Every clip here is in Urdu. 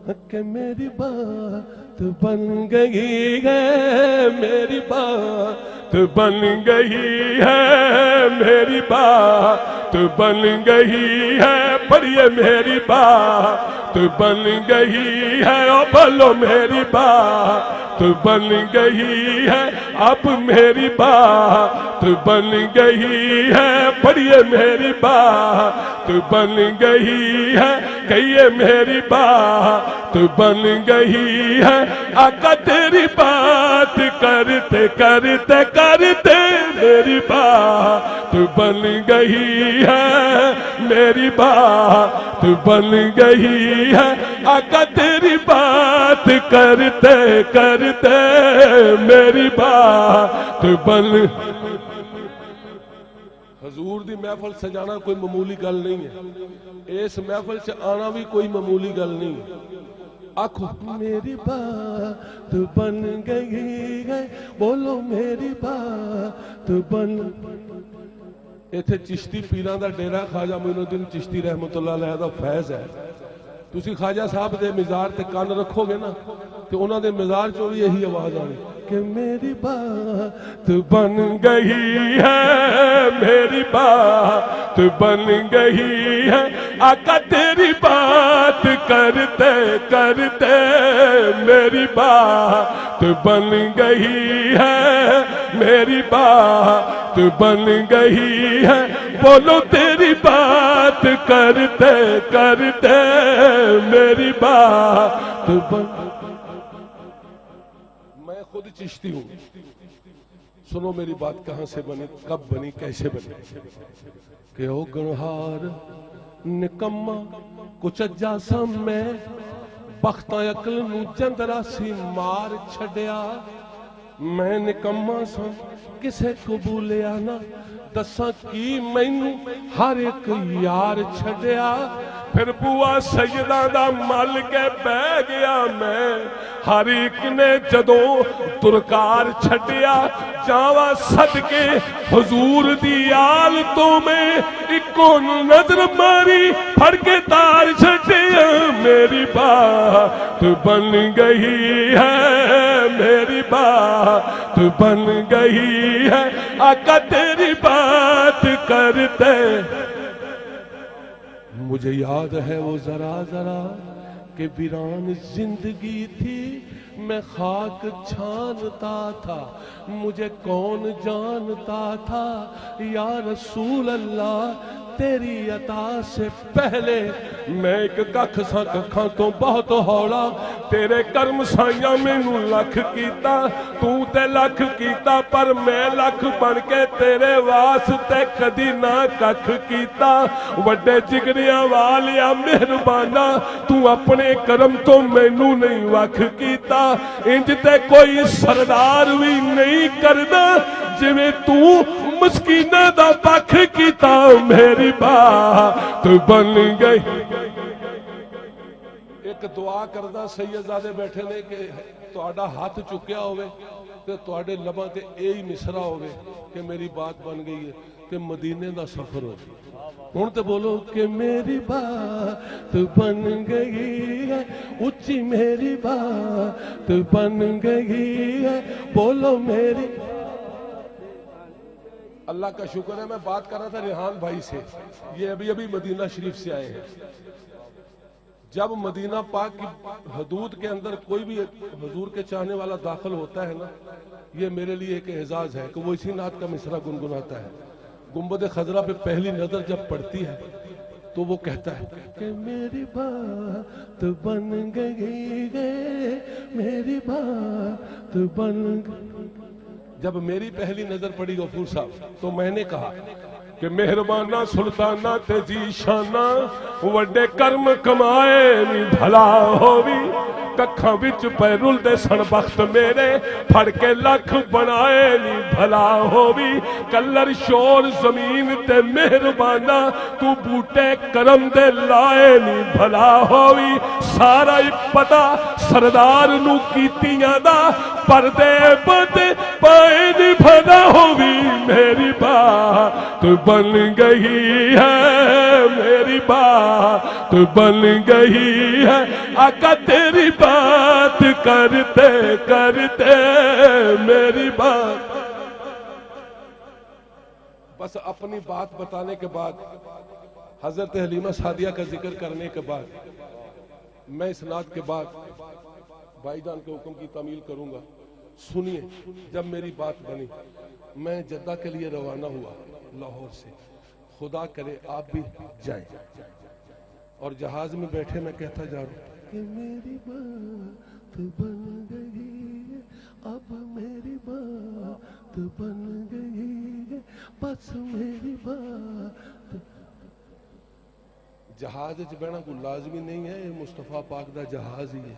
کہ میری بات بن گئی ہے، میری بات بن گئی ہے، میری بات بن گئی ہے، پڑھیے میری بات بن گئی ہے، او بولو میری بات بن گئی ہے، اب میری بات بن گئی ہے، پڑھیے میری بات بن گئی ہے، کہیے میری بات بن گئی ہے، آقا تیری بات کرتے کرتے کرتے میری بات بن گئی ہے، میری بات بن گئی ہے، آقا تیری بات کرتے کرتے میری بات بن۔ حضور دی محفل سجانا کوئی معمولی گل نہیں ہے، اس محفل سے آنا بھی کوئی معمولی گل نہیں ہے۔ آنکھو میری بات بن گئی ہے، بولو میری بات بن۔ ایتھے چشتی پیران دا ڈیرہ خواجہ معین الدین چشتی رحمت اللہ علیہ دا فیض ہے۔ تسی خواجہ صاحب دے مزار تے کان رکھو گے نا تو انہاں دے مزار چوں بھی یہی آواز آنی کہ میری بات بن گئی ہے، میری بات بن گئی ہے، آقا تیری بات کرتے کرتے میری بات بن گئی ہے، میری بات بن گئی ہے، بولو تیری بات کرتے کرتے میری بات بن۔ میں خود چشتی ہوں، سنو میری بات کہاں سے بنی، کب بنی، کیسے بنی۔ کہ او گنہار نکمہ کچھ اجا سا میں بختہ عقل نو جندرا سی مار چھڑیا، میں نکمہ سا کسے قبولیا نہ دساں کی مینو ہر ایک یار چھڑیا، پھر بوا سیدہ دا مل کے بہ گیا میں، ہر ایک نے جدوں ترکار چھڑیا، جاوا صدقے حضور دی آلتوں میں ایکو نظر ماری پھڑ کے تار چھڑیا، میری بات بن گئی ہے، میری بات بن گئی ہے، آقا تیری بات کرتے۔ مجھے یاد ہے وہ ذرا ذرا کہ ویران زندگی تھی، میں خاک چھانتا تھا، مجھے کون جانتا تھا یا رسول اللہ تیری عطا سے پہلے، میں ایک ککھ سا ککھاں تو بہت ہولا، تیرے کرم سائیاں میں نو لکھ کیتا، تو تے لکھ کیتا پر میں لکھ بن کے تیرے واسطے کدی نہ ککھ کیتا، وڈے جگریاں والیا مہربانا تو اپنے کرم تو میں نو نہیں وکھ کیتا، انج تے کوئی سردار بھی نہیں کردا جویں تو مسکینہ دا پکھ کیتا، میری بات بن گئی۔ ایک دعا کردہ سیدزادے بیٹھے نے کہ تہاڈا ہاتھ چکیا ہوئے تے تہاڈے لباں تے ایہی مصرع ہوئے کہ میری بات بن گئی ہے تے مدینے دا سفر ہو۔ ہن تے بولو کہ میری بات بن گئی ہے، اچھی میری بات بن گئی ہے، بولو میری۔ اللہ کا شکر ہے، میں بات کر رہا تھا ریحان بھائی سے، یہ ابھی مدینہ شریف سے آئے ہیں۔ جب مدینہ پاک کی حدود کے اندر کوئی بھی حضور کے چاہنے والا داخل ہوتا ہے نا، یہ میرے لیے ایک اعزاز ہے کہ وہ اسی نعت کا مصرع گنگناتا ہے۔ گنبد خضرا پہ پہلی نظر جب پڑتی ہے تو وہ کہتا ہے کہ میری بات بن گئی ہے، میری بات بن گئی۔ جب میری پہلی نظر پڑی غفور صاحب تو میں نے کہا کہ مہربانہ سلطانہ تے جیشانہ وڈے کرم کمائے نی بھلا ہووی، ککھاں وچ پیرل دے سن بخت میرے پھڑ کے لکھ بنائے نی بھلا ہووی، کلر شور زمین تے مہربانہ تو بوٹے کرم دے لائے نی بھلا ہووی، سارا ہی پتہ سردار نو کیتیاں دا پردے بدے پائے نی بھلا ہووی، میری بات بن گئی ہے، میری بات بن گئی ہے آقا تیری بات کرتے کرتے میری بات. بس اپنی بات بتانے کے بعد حضرت حلیمہ سعدیہ کا ذکر کرنے کے بعد میں اس نعت کے بعد بھائی جان کے حکم کی تعمیل کروں گا. سنیے، جب میری بات بنی میں جدہ کے لیے روانہ ہوا لاہور سے. خدا کرے آپ بھی جائیں. اور جہاز میں بیٹھے میں کہتا جا رہا ہوں کہ میری بات بن گئی ہے، اب میری بات بن گئی ہے، بس میری بات. جہاز وچ بہنا کوئی لازمی نہیں ہے، یہ مصطفیٰ پاک دا جہاز ہی ہے.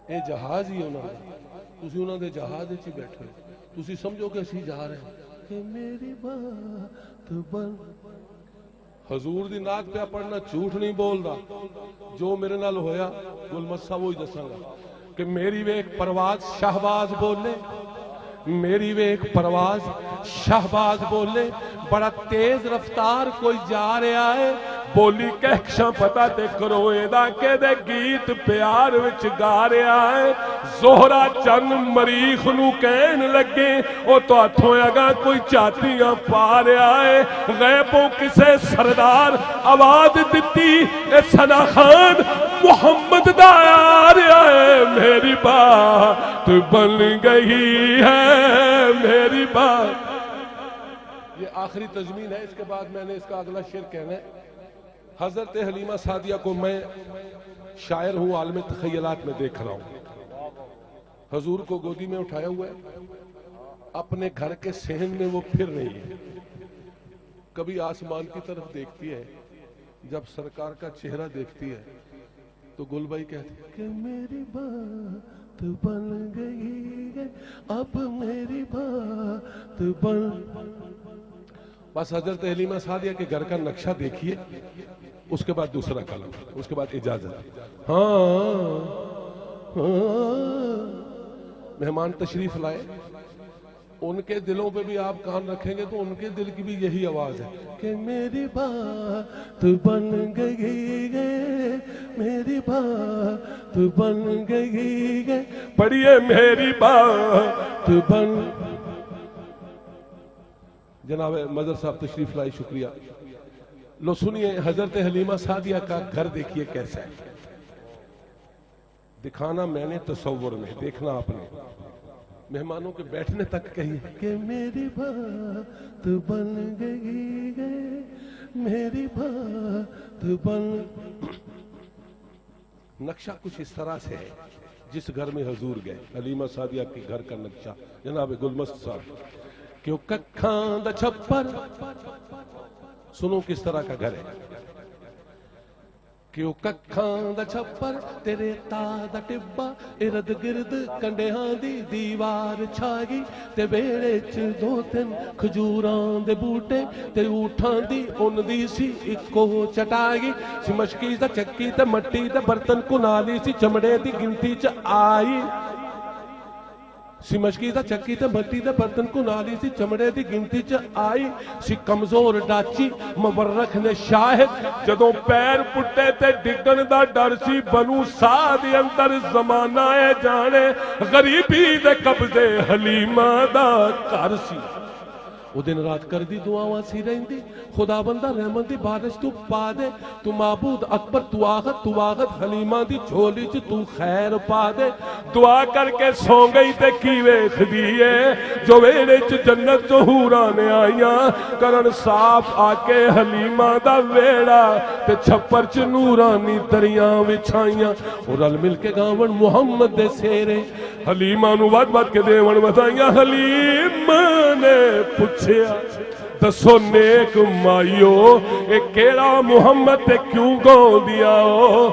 یہ جہاز ہی انہوں نے، تسی انہوں نے جہاز وچ بیٹھے تسی سمجھو کہ اسی جا رہے ہیں کہ میری بات بن. حضور دی نعت پہ پڑھنا جھوٹ نہیں بول رہا. جو میرے نال ہویا گل مسا وہی دساں گا کہ میری ویک پرواز شہباز بولے، میری ویک پرواز شہباز بولے، بڑا تیز رفتار کوئی جا رہا ہے. بولی کہکشاں پتا تے کروئے دا کہ دے گیت پیار وچ گا رہا ہے. زہرا چن مریخ نو کہن لگے او تو ہتھوں اگا کوئی چاتیاں پا رہا ہے. غیبوں کسے سردار آواز دتی اے ثنا خان محمد دا آ رہا ہے. میری بات بن گئی ہے، میری بات. یہ آخری تضمین ہے، اس کے بعد میں نے اس کا اگلا شعر کہنا ہے. حضرت حلیمہ سعدیہ کو میں شاعر ہوں، عالم تخیلات میں دیکھ رہا ہوں. حضور کو گودی میں اٹھایا ہوا ہے، اپنے گھر کے صحن میں وہ پھر رہی ہے. کبھی آسمان کی طرف دیکھتی ہے، جب سرکار کا چہرہ دیکھتی ہے تو گل بھائی کہتی ہے کہ میری بات بن گئی ہے، اب میری بات بن. بس حضرت حلیمہ سعدیہ کے گھر کا نقشہ دیکھیے، اس کے بعد دوسرا کلم، اس کے بعد اجازت. ہاں مہمان تشریف لائے، ان کے دلوں پہ بھی آپ کان رکھیں گے تو ان کے دل کی بھی یہی آواز ہے کہ میری بات بن گئی ہے، میری بات بن گئی ہے. پڑھیے میری بات بن. جناب مظہر صاحب تشریف لائے، شکریہ. لو سنیے حضرت حلیمہ سعدیہ کا گھر دیکھیے کیسا ہے. دکھانا میں نے تصور میں، دیکھنا آپ نے. مہمانوں کے بیٹھنے تک کہیے کہ میری بات بن گئی ہے، میری بات بن. نقشہ کچھ اس طرح سے ہے جس گھر میں حضور گئے. حلیمہ سعدیہ کے گھر کا نقشہ جناب گلمست صاحب. کیوں ککھاں دا چھپر، سنو کس طرح کا گھر ہے. کیوں ککھاں دا چھپر تیرے تا دا ٹبا، ارد گرد کنڈیاں دی دیوار چھاگی، تے بیڑے چ دو تین کھجوراں دے بوٹے، تے اوٹھاں دی ان دی سی اکو چٹاگی. سی مشکی دا چکی تے مٹی تے برتن کنالی سی چمڑے دی گنتی چ آئی. سی مشکی دا چکی تے مٹی دے برتن کو نالی سی چمڑے دی گنتی چ آئی. سی کمزور ڈاچی مبرخ نے شاہد، جدوں پیر پٹے تے ڈگن دا ڈر سی. بنو سعد اندر زمانہ ہے جانے، غریبی دے قبضے حلیمہ دا گھر سی. وہ دن رات کر دی دعاواں سی رہندی، خدا بندہ رحمت دی بارش تو پا دے. تو معبود اکبر تو آغت حلیمہ دی جھولی چ تو خیر پا دے. دعا کر کے سو گئی تے کی ویکھ دیئے، جو ویڑے چ جنت ظہوراں نے آئیاں. کرن صاف آ کے حلیمہ دا ویڑا تے چھپر چ نورانی دریاں وچھائیاں. اور رل مل کے گاون محمد دے سیرے، حلیمہ نو ود ود کے دیون بتائیاں. حلیمہ نے پوچھا دسو نیک مائیو، اے کیڑا محمد تے کیوں گاؤں دیا ہو،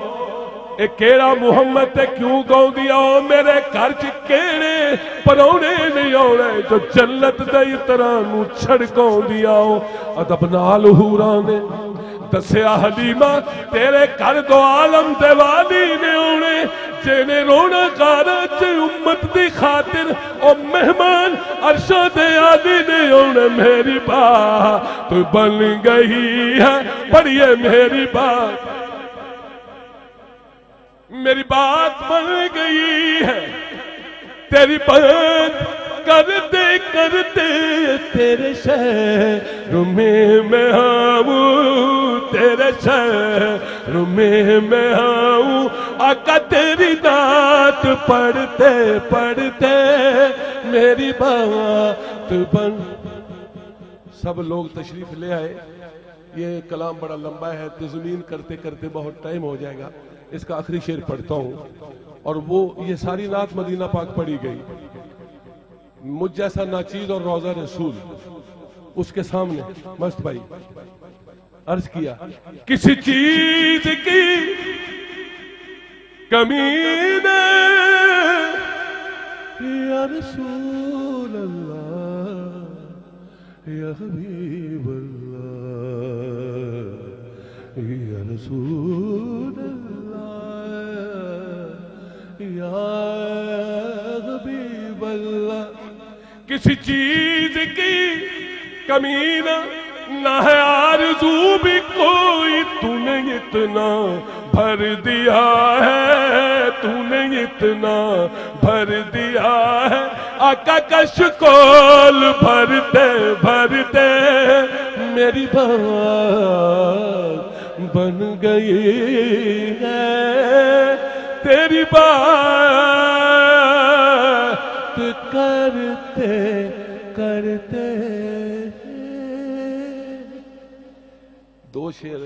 اے کیڑا محمد تے کیوں گاؤں دیا ہو. میرے گھر چ کیڑے پرونے نہیں آنے جو جنت دے طرح نو چھڑکاؤں دیا ہو. ادب نال حوراں نے دسیا حلیمہ تیرے گھر دو عالم دے والی نے آنے، جینے رونا گارا چے امت دی خاطر او مہمان ارشد عالی نے اونے میری بات بن گئی ہے پڑھئے میری بات بن گئی ہے تیری بات کرتے کرتے تیرے شہر میں آؤں تیرے شہر میں آؤں آقا تیری نعت پڑھتے پڑھتے میری بات بن سب لوگ تشریف لے آئے یہ کلام بڑا لمبا ہے تضمین کرتے کرتے بہت ٹائم ہو جائے گا اس کا آخری شعر پڑھتا ہوں اور وہ یہ ساری نعت مدینہ پاک پڑھی گئی مجھ جیسا ناچیز اور روضہ رسول اس کے سامنے مست بھائی عرض کیا کسی چیز کی کمی نہیں یا رسول اللہ یا حبیب اللہ یا رسول اللہ یا حبیب اللہ کسی چیز کی کمی نہ ہے آرزو بھی کوئی تو نے اتنا بھر دیا ہے تو نے اتنا بھر دیا ہے آقا کا شکول بھرتے بھرتے میری بات بن گئی ہے تیری بات کرتے کرتے دو شعر